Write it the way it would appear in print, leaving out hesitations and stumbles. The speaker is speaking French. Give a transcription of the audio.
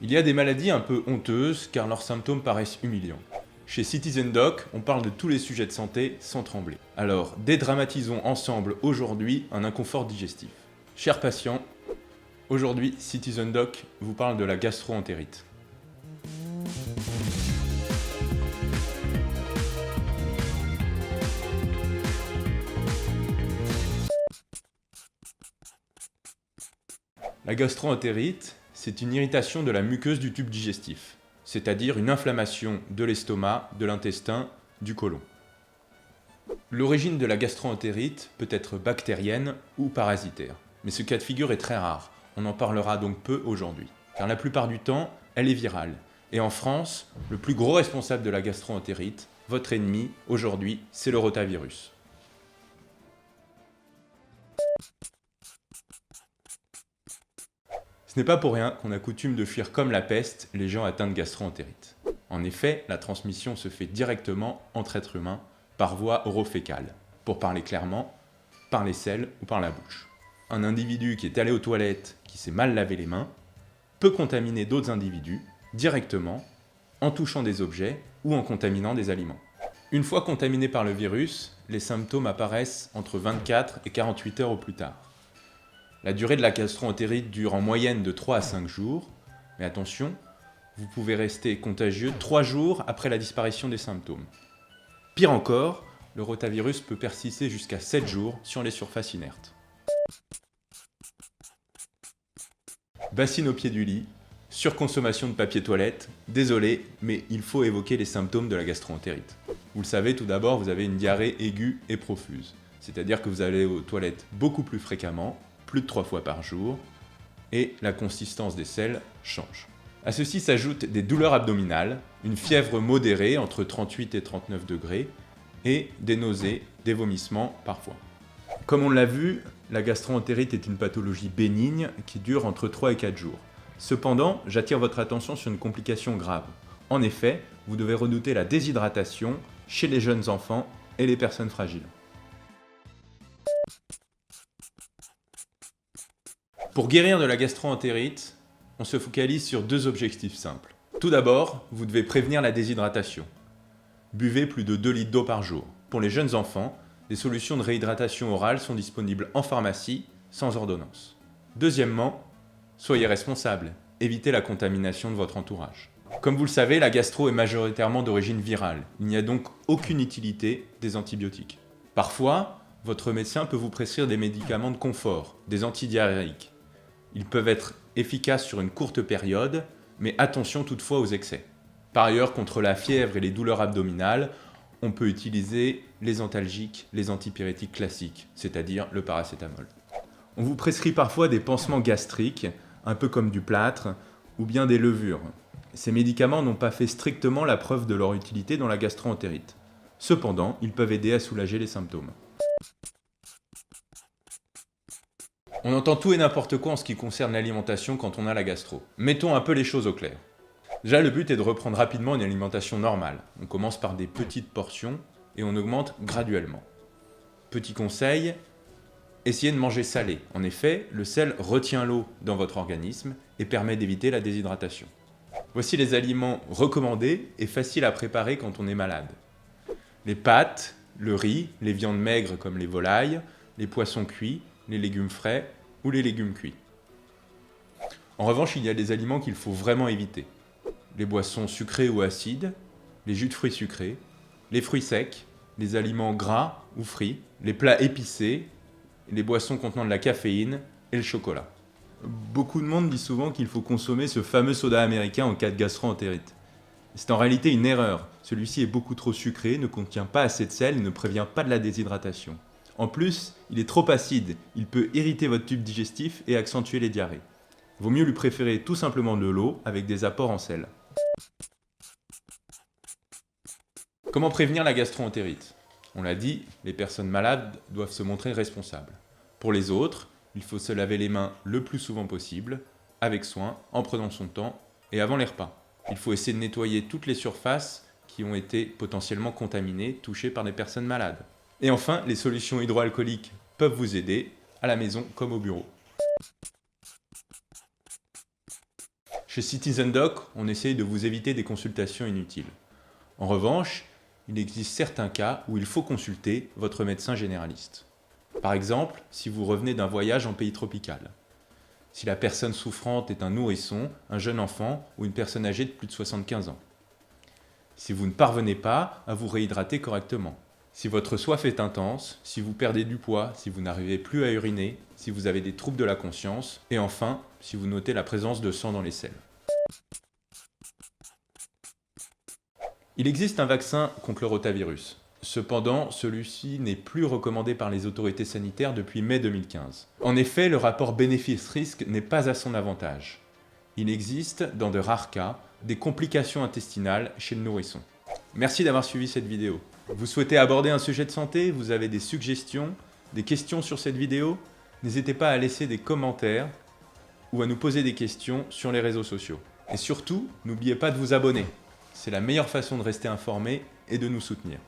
Il y a des maladies un peu honteuses car leurs symptômes paraissent humiliants. Chez Citizen Doc, on parle de tous les sujets de santé sans trembler. Alors, dédramatisons ensemble aujourd'hui un inconfort digestif. Chers patients, aujourd'hui Citizen Doc vous parle de la gastro-entérite. La gastro-entérite, c'est une irritation de la muqueuse du tube digestif, c'est-à-dire une inflammation de l'estomac, de l'intestin, du côlon. L'origine de la gastro-entérite peut être bactérienne ou parasitaire, mais ce cas de figure est très rare, on en parlera donc peu aujourd'hui, car la plupart du temps, elle est virale. Et en France, le plus gros responsable de la gastro-entérite, votre ennemi, aujourd'hui, c'est le rotavirus. Ce n'est pas pour rien qu'on a coutume de fuir comme la peste les gens atteints de gastro-entérite. En effet, la transmission se fait directement entre êtres humains par voie orophécale, pour parler clairement, par les selles ou par la bouche. Un individu qui est allé aux toilettes, qui s'est mal lavé les mains, peut contaminer d'autres individus directement en touchant des objets ou en contaminant des aliments. Une fois contaminé par le virus, les symptômes apparaissent entre 24 et 48 heures au plus tard. La durée de la gastro-entérite dure en moyenne de 3 à 5 jours, mais attention, vous pouvez rester contagieux 3 jours après la disparition des symptômes. Pire encore, le rotavirus peut persister jusqu'à 7 jours sur les surfaces inertes. Bassine au pied du lit, surconsommation de papier toilette, désolé, mais il faut évoquer les symptômes de la gastro-entérite. Vous le savez, tout d'abord, vous avez une diarrhée aiguë et profuse, c'est-à-dire que vous allez aux toilettes beaucoup plus fréquemment, plus de 3 fois par jour, et la consistance des selles change. À ceci s'ajoutent des douleurs abdominales, une fièvre modérée entre 38 et 39 degrés, et des nausées, des vomissements parfois. Comme on l'a vu, la gastro-entérite est une pathologie bénigne qui dure entre 3 et 4 jours. Cependant, j'attire votre attention sur une complication grave. En effet, vous devez redouter la déshydratation chez les jeunes enfants et les personnes fragiles. Pour guérir de la gastro-entérite, on se focalise sur 2 objectifs simples. Tout d'abord, vous devez prévenir la déshydratation. Buvez plus de 2 litres d'eau par jour. Pour les jeunes enfants, des solutions de réhydratation orale sont disponibles en pharmacie, sans ordonnance. Deuxièmement, soyez responsable. Évitez la contamination de votre entourage. Comme vous le savez, la gastro est majoritairement d'origine virale. Il n'y a donc aucune utilité des antibiotiques. Parfois, votre médecin peut vous prescrire des médicaments de confort, des antidiarrhéiques. Ils peuvent être efficaces sur une courte période, mais attention toutefois aux excès. Par ailleurs, contre la fièvre et les douleurs abdominales, on peut utiliser les antalgiques, les antipyrétiques classiques, c'est-à-dire le paracétamol. On vous prescrit parfois des pansements gastriques, un peu comme du plâtre, ou bien des levures. Ces médicaments n'ont pas fait strictement la preuve de leur utilité dans la gastro-entérite. Cependant, ils peuvent aider à soulager les symptômes. On entend tout et n'importe quoi en ce qui concerne l'alimentation quand on a la gastro. Mettons un peu les choses au clair. Déjà, le but est de reprendre rapidement une alimentation normale. On commence par des petites portions et on augmente graduellement. Petit conseil, essayez de manger salé. En effet, le sel retient l'eau dans votre organisme et permet d'éviter la déshydratation. Voici les aliments recommandés et faciles à préparer quand on est malade. Les pâtes, le riz, les viandes maigres comme les volailles, les poissons cuits, les légumes frais ou les légumes cuits. En revanche, il y a des aliments qu'il faut vraiment éviter. Les boissons sucrées ou acides, les jus de fruits sucrés, les fruits secs, les aliments gras ou frits, les plats épicés, les boissons contenant de la caféine et le chocolat. Beaucoup de monde dit souvent qu'il faut consommer ce fameux soda américain en cas de gastro-entérite. C'est en réalité une erreur. Celui-ci est beaucoup trop sucré, ne contient pas assez de sel et ne prévient pas de la déshydratation. En plus, il est trop acide, il peut irriter votre tube digestif et accentuer les diarrhées. Vaut mieux lui préférer tout simplement de l'eau avec des apports en sel. Comment prévenir la gastro-entérite ? On l'a dit, les personnes malades doivent se montrer responsables. Pour les autres, il faut se laver les mains le plus souvent possible, avec soin, en prenant son temps et avant les repas. Il faut essayer de nettoyer toutes les surfaces qui ont été potentiellement contaminées, touchées par des personnes malades. Et enfin, les solutions hydroalcooliques peuvent vous aider, à la maison comme au bureau. Chez CitizenDoc, on essaye de vous éviter des consultations inutiles. En revanche, il existe certains cas où il faut consulter votre médecin généraliste. Par exemple, si vous revenez d'un voyage en pays tropical. Si la personne souffrante est un nourrisson, un jeune enfant ou une personne âgée de plus de 75 ans. Si vous ne parvenez pas à vous réhydrater correctement. Si votre soif est intense, si vous perdez du poids, si vous n'arrivez plus à uriner, si vous avez des troubles de la conscience, et enfin, si vous notez la présence de sang dans les selles. Il existe un vaccin contre le rotavirus. Cependant, celui-ci n'est plus recommandé par les autorités sanitaires depuis mai 2015. En effet, le rapport bénéfice-risque n'est pas à son avantage. Il existe, dans de rares cas, des complications intestinales chez le nourrisson. Merci d'avoir suivi cette vidéo. Vous souhaitez aborder un sujet de santé? Vous avez des suggestions, des questions sur cette vidéo? N'hésitez pas à laisser des commentaires ou à nous poser des questions sur les réseaux sociaux. Et surtout, n'oubliez pas de vous abonner. C'est la meilleure façon de rester informé et de nous soutenir.